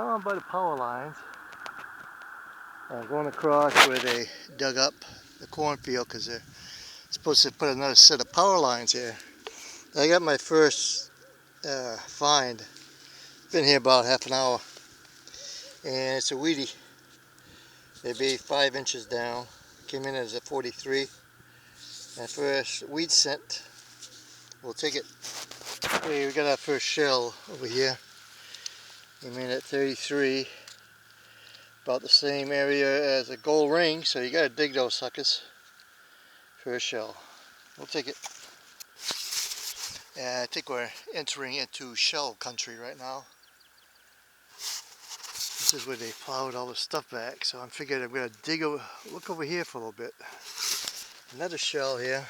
down by the power lines, going across where they dug up the cornfield because they're supposed to put another set of power lines here. I got my first find. Been here about half an hour, and it's a weedy. Maybe 5 inches down. Came in as a 43. My first weed scent. We'll take it. Okay, we got our first shell over here. Came in at 33. About the same area as a gold ring, so you gotta dig those suckers. First shell. We'll take it. I think we're entering into shell country right now. This is where they plowed all the stuff back, so I'm figuring I'm gonna look over here for a little bit. Another shell here.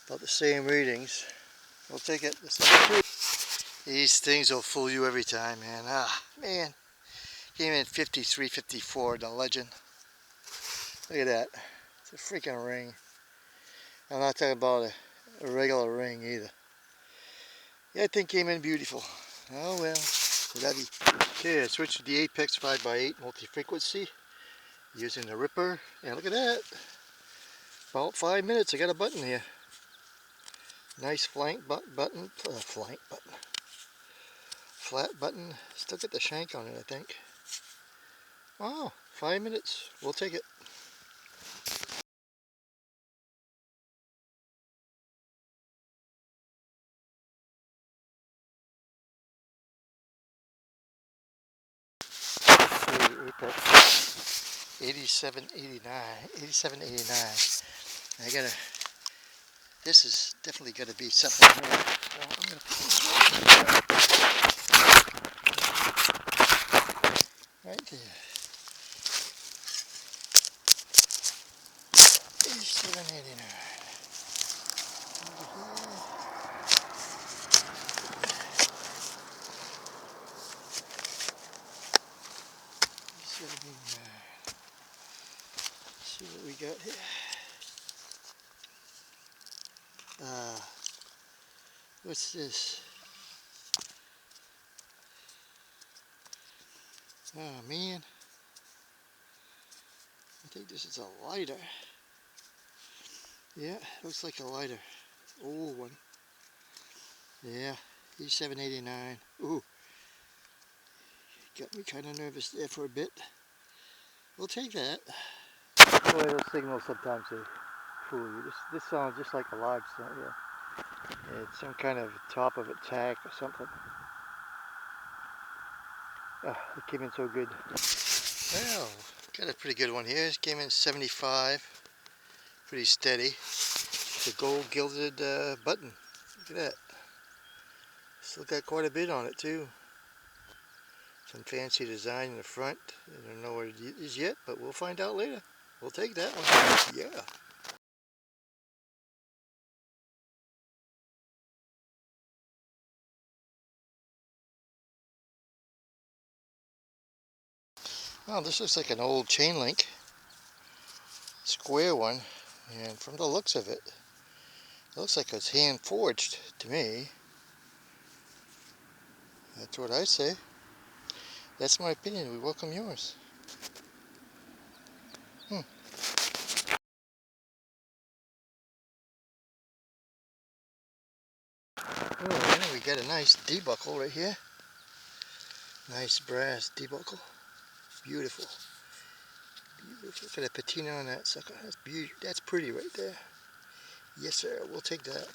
About the same readings. We'll take it. This number 2. These things will fool you every time, man. Man. Came in 53, 54, the legend. Look at that. It's a freaking ring. I'm not talking about a regular ring either. Yeah, that thing came in beautiful. Oh well. Okay, I switched to the Apex 5x8 multi-frequency using the Ripper. And look at that. About 5 minutes, I got a button here. Nice flank button. Flat button. Still got the shank on it, I think. Wow, 5 minutes. We'll take it. Apex 8789. I gotta. This is definitely gonna be something here. So I'm gonna put this right there. 8789. See what we got here. What's this? Oh man, I think this is a lighter. Yeah, looks like a lighter. Old one. Yeah, E789. Ooh, got me kind of nervous there for a bit. We'll take that. Boy, those signals sometimes they fool you. This sounds just like a large sound. Yeah. It's some kind of top of attack or something. It came in so good. Well, got a pretty good one here. It came in 75. Pretty steady. The gold gilded button. Look at that. Still got quite a bit on it too. Some fancy design in the front. I don't know what it is yet, but we'll find out later. We'll take that one. Yeah. Oh, this looks like an old chain link. Square one. And from the looks of it, it looks like it's hand forged to me. That's what I say. That's my opinion. We welcome yours. Oh, and we got a nice D-buckle right here. Nice brass D-buckle. Beautiful. Beautiful. Got a patina on that sucker. That's pretty right there. Yes, sir. We'll take that.